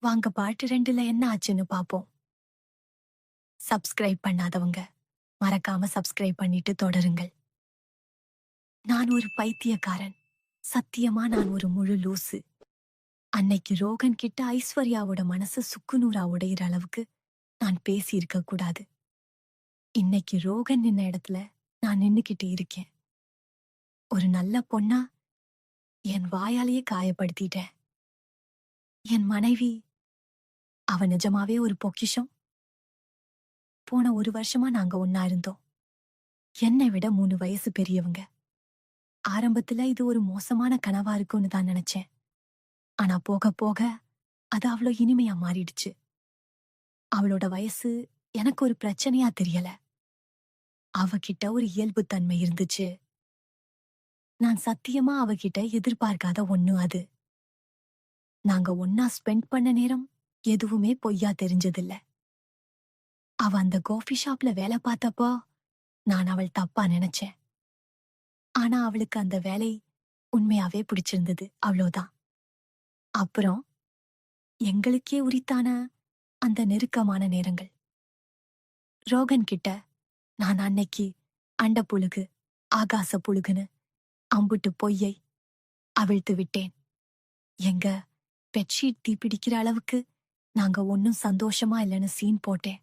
வாங்க பாட்டு 2ல என்ன ஆச்சுன்னு பாப்போம். சப்ஸ்கிரைப் பண்ணாதவங்க மறக்காம சப்ஸ்கிரைப் பண்ணிட்டு தொடருங்கள். நான் ஒரு பைத்தியக்காரன். சத்தியமா நான் ஒரு முழு லூசு. அன்னைக்கு ரோகன் கிட்ட ஐஸ்வர்யாவோட மனசு சுக்குநூறா உடையிற அளவுக்கு நான் பேசியிருக்க கூடாது. இன்னைக்கு ரோகன் நின்ன இடத்துல நான் நின்னுக்கிட்டு இருக்கேன். ஒரு நல்ல பொண்ணா என் வாயாலேயே காயப்படுத்திட்டேன். என் மனைவி, அவ நிஜமாவே ஒரு பொக்கிஷம். போன 1 வருஷமா நாங்க ஒன்னா இருந்தோம். என்னை விட 3 வயசு பெரியவங்க. ஆரம்பத்துல இது ஒரு மோசமான கனவா இருக்கும்னு தான் நினைச்சேன். ஆனா போக போக அது அவ்ளோ இனிமையா மாறிடுச்சு. அவளோட வயசு எனக்கு ஒரு பிரச்சனையா தெரியல. அவகிட்ட ஒரு இயல்புத்தன்மை இருந்துச்சு. நான் சத்தியமா அவகிட்ட எதிர்பார்க்காத ஒண்ணு அது. நாங்க ஒன்னா ஸ்பெண்ட் பண்ண நேரம் எதுவுமே பொய்யா தெரிஞ்சதில்ல. அவ அந்த காஃபி ஷாப்ல வேலை பார்த்தப்போ நான் அவள் தப்பா நினைச்சேன். ஆனா அவளுக்கு அந்த வேலை உண்மையாவே பிடிச்சிருந்தது, அவ்வளோதான். அப்புறம் எங்களுக்கே உரித்தான அந்த நெருக்கமான நேரங்கள். ரோகன் கிட்ட நான் அன்னைக்கு அண்ட புழுகு, ஆகாச புழுகுன்னு அம்புட்டு பொய்யை அவிழ்த்து விட்டேன். எங்க பெட்ஷீட் தீப்பிடிக்கிற அளவுக்கு நாங்க ஒன்னும் சந்தோஷமா இல்லைன்னு சீன் போட்டேன்.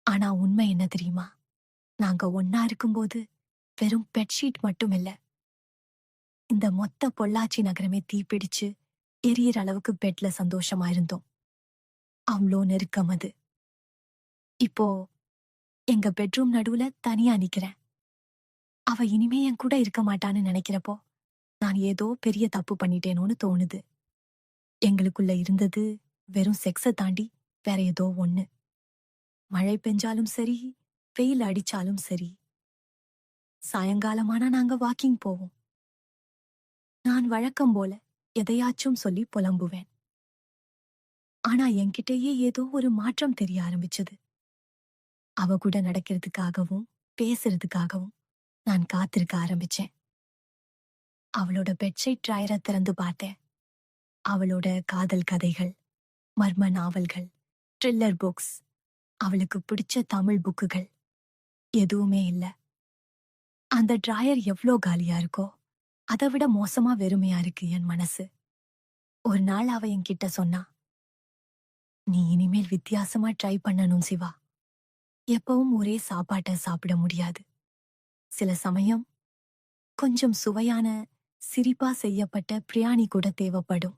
ஆனா உண்மை என்ன தெரியுமா? நாங்க ஒன்னா இருக்கும்போது வெறும் பெட்ஷீட் மட்டும் இல்ல, இந்த மொத்த பொள்ளாச்சி நகரமே தீப்பிடிச்சு எரியற அளவுக்கு பெட்ல சந்தோஷமா இருந்தோம். அவ்ளோ நெருக்கம் அது. இப்போ எங்க பெட்ரூம் நடுவுல தனியா நிக்கிறேன். அவ இனிமே என் கூட இருக்க மாட்டான்னு நினைக்கிறப்போ நான் ஏதோ பெரிய தப்பு பண்ணிட்டேனோன்னு தோணுது. எங்களுக்குள்ள இருந்தது வெறும் செக்ஸ தாண்டி வேற ஏதோ ஒண்ணு. மழை பெஞ்சாலும் சரி, வெயில் அடிச்சாலும் சரி, சாயங்காலமானா நாங்க வாக்கிங் போவோம். நான் வழக்கம் போல எதையாச்சும் சொல்லி புலம்புவேன். ஆனா என்கிட்டயே ஏதோ ஒரு மாற்றம் தெரிய ஆரம்பிச்சது. அவ கூட நடக்கிறதுக்காகவும் பேசுறதுக்காகவும் நான் காத்திருக்க ஆரம்பிச்சேன். அவளோட பெட்ஷீட் ட்ராயரை திறந்து பார்த்தேன். அவளோட காதல் கதைகள், மர்ம நாவல்கள், த்ரில்லர் புக்ஸ், அவளுக்கு பிடிச்ச தமிழ் புக்குகள் எதுவுமே இல்ல. அந்த டிராயர் எவ்ளோ காலியா இருக்கோ அதை விட மோசமா வெறுமையா இருக்கு என் மனசு. ஒரு நாள் அவ என்கிட்ட சொன்னா, நீ இனிமேல் வித்தியாசமா ட்ரை பண்ணணும் சிவா. எப்பவும் ஒரே சாப்பாட்ட சாப்பிட முடியாது. சில சமயம் கொஞ்சம் சுவையான, சிரிப்பா செய்யப்பட்ட பிரியாணி கூட தேவைப்படும்.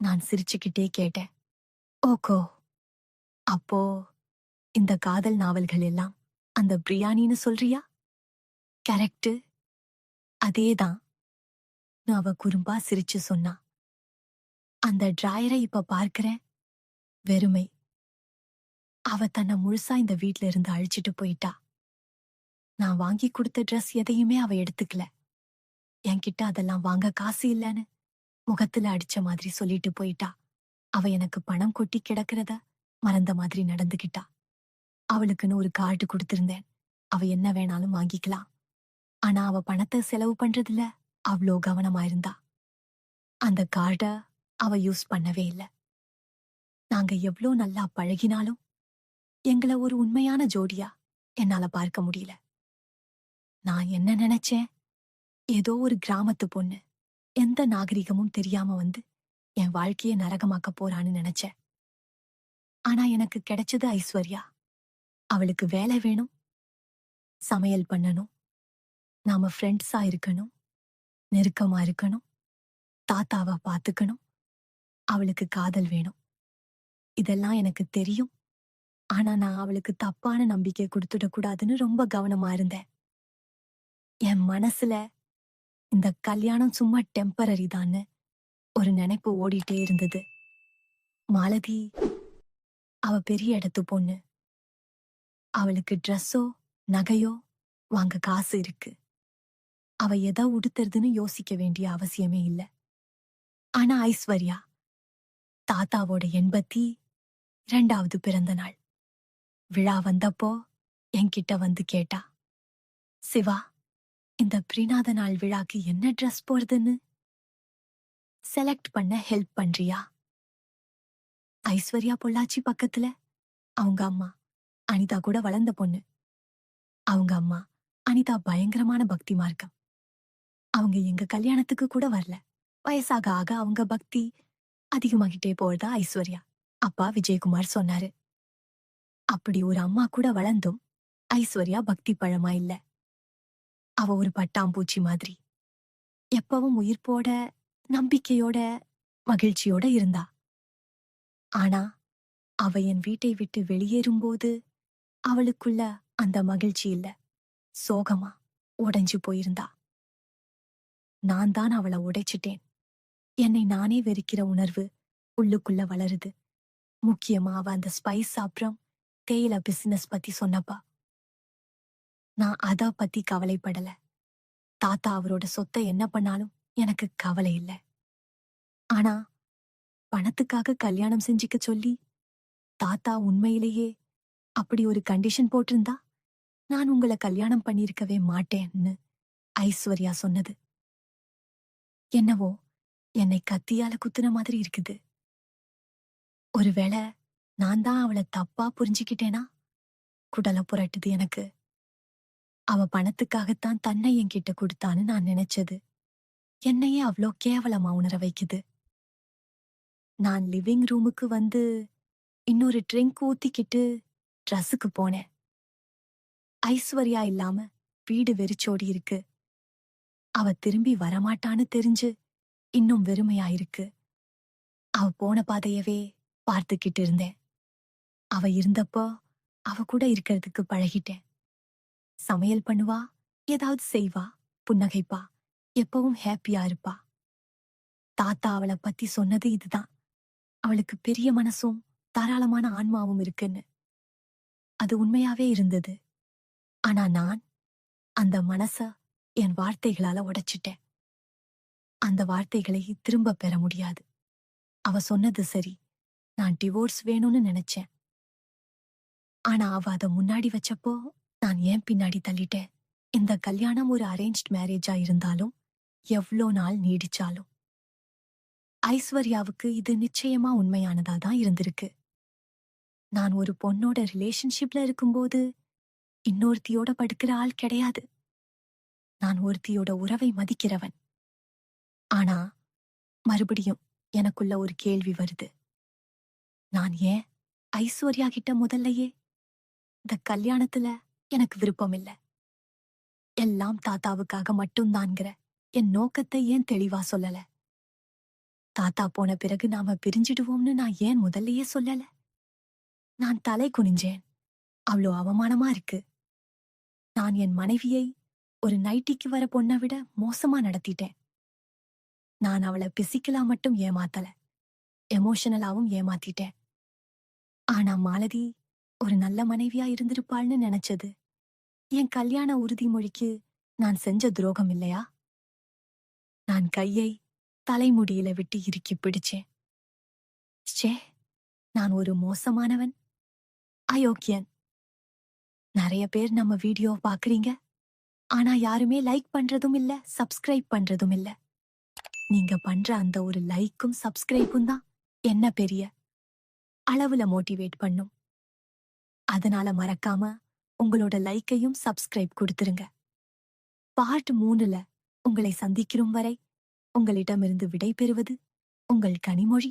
நான் சிரிச்சுக்கிட்டே கேட்டேன், ஓகோ, அப்போ இந்த காதல் நாவல்கள் எல்லாம் அந்த பிரியாணின்னு சொல்றியா? கரெக்டு, அதேதான். அவ குறும்பா சிரிச்சு சொன்னா. அந்த டிராயரை இப்ப பார்க்கிறேன், வெறுமை. அவ தன்னை முழுசா இந்த வீட்ல இருந்து அழிச்சிட்டு போயிட்டா. நான் வாங்கி கொடுத்த ட்ரெஸ் எதையுமே அவ எடுத்துக்கல. என்கிட்ட அதெல்லாம் வாங்க காசு இல்லைன்னு முகத்துல அடிச்ச மாதிரி சொல்லிட்டு போயிட்டா. அவ எனக்கு பணம் கொட்டி கிடக்கிறத மறந்த மாதிரி நடந்துகிட்டா. அவளுக்குன்னு ஒரு கார்டு கொடுத்திருந்தேன். அவ என்ன வேணாலும் வாங்கிக்கலாம். ஆனா அவ பணத்தை செலவு பண்றதுல அவ்ளோ கவனமா இருந்தா. அந்த கார்ட அவ யூஸ் பண்ணவே இல்ல. நாங்க எவ்ளோ நல்லா பழகினாலும் எங்கள ஒரு உண்மையான ஜோடியா என்னால பார்க்க முடியல. நான் என்ன நினைச்சேன், ஏதோ ஒரு கிராமத்து பொண்ணு எந்த நாகரிகமும் தெரியாம வந்து என் வாழ்க்கைய நரகமாக்க போறான்னு நினைச்சேன். ஆனா எனக்கு கிடைச்சது ஐஸ்வர்யா. அவளுக்கு வேலை வேணும், சமையல் பண்ணணும், நாம ஃப்ரெண்ட்ஸா இருக்கணும், நெருக்கமா இருக்கணும், தாத்தாவா பாத்துக்கணும், அவளுக்கு காதல் வேணும். இதெல்லாம் எனக்கு தெரியும். ஆனா நான் அவளுக்கு தப்பான நம்பிக்கை கொடுத்துடக்கூடாதுன்னு ரொம்ப கவனமா இருந்தேன். என் மனசுல இந்த கல்யாணம் சும்மா டெம்பரரி தான்னு ஒரு நினைப்பு ஓடிட்டே இருந்தது. மாலதி, அவ பெரிய இடத்து பொண்ணு. அவளுக்கு ட்ரெஸ்ஸோ நகையோ வாங்க காசு இருக்கு. அவ எதை உடுத்துறதுன்னு யோசிக்க வேண்டிய அவசியமே இல்ல. ஆனா ஐஸ்வர்யா, தாத்தாவோட 82வது பிறந்த நாள் விழா வந்தப்போ என்கிட்ட வந்து கேட்டா, சிவா, இந்த பிரிநாத நாள் விழாக்கு என்ன ட்ரெஸ் போடுறதுன்னு செலக்ட் பண்ண ஹெல்ப் பண்றியா? ஐஸ்வர்யா பொள்ளாச்சி பக்கத்துல அவங்க அம்மா அனிதா கூட வளர்ந்த பொண்ணு. அவங்க அம்மா அனிதா பயங்கரமான பக்தி மார்க்கம். அவங்க எங்க கல்யாணத்துக்கு கூட வரல. வயசாக ஆக அவங்க பக்தி அதிகமாகிட்டே போறதா ஐஸ்வர்யா அப்பா விஜயகுமார் சொன்னாரு. அப்படி ஒரு அம்மா கூட வளர்ந்தும் ஐஸ்வர்யா பக்தி பழமா இல்ல. அவ ஒரு பட்டாம்பூச்சி மாதிரி. எப்பவும் உயிர்ப்போட, நம்பிக்கையோட, மகிழ்ச்சியோட இருந்தா. ஆனா அவ என் வீட்டை விட்டு வெளியேறும்போது அவளுக்குள்ள அந்த மகிழ்ச்சி இல்ல, சோகமா உடைஞ்சு போயிருந்தா. நான் தான் அவளை உடைச்சிட்டேன். என்னை நானே வெறுக்கிற உணர்வு உள்ளுக்குள்ள வளருது. முக்கியமா அவ அந்த ஸ்பைஸ் சாப்பிட்றம் தேயிலை பிசினஸ் பத்தி சொன்னப்பா. நான் அத பத்தி கவலைப்படல. தாத்தா அவரோட சொத்தை என்ன பண்ணாலும் எனக்கு கவலை இல்ல. ஆனா பணத்துக்காக கல்யாணம் செஞ்சுக்க சொல்லி தாத்தா உண்மையிலேயே அப்படி ஒரு கண்டிஷன் போட்டிருந்தா நான் உங்களை கல்யாணம் பண்ணியிருக்கவே மாட்டேன்னு ஐஸ்வர்யா சொன்னது. என்னவோ என்னை கத்தியால குத்துன மாதிரி இருக்குது. ஒருவேளை நான் தான் அவளை தப்பா புரிஞ்சுக்கிட்டேனா? குடல புரட்டுது எனக்கு. அவ பணத்துக்காகத்தான் தன்னை என்கிட்ட கொடுத்தான்னு நான் நினைச்சது என்னையே அவ்ளோ கேவலமா உணர வைக்குது. நான் லிவிங் ரூமுக்கு வந்து இன்னொரு ட்ரிங்க் ஊத்திக்கிட்டு ட்ரெஸ்ஸுக்கு போனேன். ஐஸ்வர்யா இல்லாம வீடு வெறிச்சோடி இருக்கு. அவ திரும்பி வரமாட்டான்னு தெரிஞ்சு இன்னும் வெறுமையா இருக்கு. அவ போன பாதையவே பார்த்துக்கிட்டு இருந்தேன். அவ இருந்தப்போ அவ கூட இருக்கிறதுக்கு பழகிட்டேன். சமையல் பண்ணுவா, ஏதாவது செய்வா, புன்னகைப்பா, எப்பவும் ஹாப்பியா இருப்பா. தாத்தா அவளை பத்தி சொன்னது இதுதான். அவளுக்கு பெரிய மனசும் தாராளமான ஆன்மாவும் இருக்குன்னு. அது உண்மையாவே இருந்தது. ஆனா நான் அந்த மனச என் வார்த்தைகளால உடைச்சிட்டேன். அந்த வார்த்தைகளை திரும்ப பெற முடியாது. அவ சொன்னது சரி, நான் டிவோர்ஸ் வேணும்னு நினைச்சேன். ஆனா அவ அத முன்னாடி வச்சப்போ நான் ஏன் பின்னாடி தள்ளிட்டேன். இந்த கல்யாணம் ஒரு அரேஞ்ச்ட் மேரேஜா இருந்தாலும் எவ்ளோ நாள் நீடிச்சாலும் ஐஸ்வர்யாவுக்கு இது நிச்சயமா உண்மையானதா தான் இருந்திருக்கு. நான் ஒரு பொண்ணோட ரிலேஷன்ஷிப்ல இருக்கும்போது இன்னொருத்தியோட படுக்கிற ஆள் கிடையாது. நான் ஒருத்தியோட உறவை மதிக்கிறவன். ஆனா மறுபடியும் எனக்குள்ள ஒரு கேள்வி வருது. நான் ஏன் ஐஸ்வர்யா கிட்ட முதல்லயே இந்த கல்யாணத்துல எனக்கு விருப்பம் இல்ல, எல்லாம் தாத்தாவுக்காக மட்டும்தான்ங்கிற என் நோக்கத்தை ஏன் தெளிவா சொல்லல? தாத்தா போன பிறகு நாம பிரிஞ்சிடுவோம்னு நான் ஏன் முதல்லயே சொல்லல? நான் தலை குனிஞ்சேன். அவ்ளோ அவமானமா இருக்கு. நான் என் மனைவியை ஒரு நைட்டிக்கு வர பொண்ணை விட மோசமா நடத்திட்டேன். நான் அவளை பிசிக்கலா மட்டும் ஏமாத்தல, எமோஷனலாவும் ஏமாத்திட்டேன். ஆனா மாலதி ஒரு நல்ல மனைவியா இருந்திருப்பாள்னு நினைச்சது என் கல்யாண உறுதிமொழிக்கு நான் செஞ்ச துரோகம் இல்லையா? நான் கையை தலைமுடியில விட்டு இறுக்கி பிடிச்சேன். ச்சே, நான் ஒரு மோசமானவன், அயோக்கியன். நிறைய பேர் நம்ம வீடியோ பாக்குறீங்க. ஆனா யாருமே லைக் பண்றதும் இல்ல, சப்ஸ்கிரைப் பண்றதும் இல்ல. நீங்க பண்ற அந்த ஒரு லைக்கும் சப்ஸ்கிரைப்பும் தான் என்ன பெரிய அளவுல மோட்டிவேட் பண்ணும். அதனால மறக்காம உங்களோட லைக்கையும் சப்ஸ்கிரைப் கொடுத்துருங்க. பார்ட் 3ல உங்களை சந்திக்கும் வரை உங்களிடமிருந்து விடை பெறுவது உங்கள் கனிமொழி.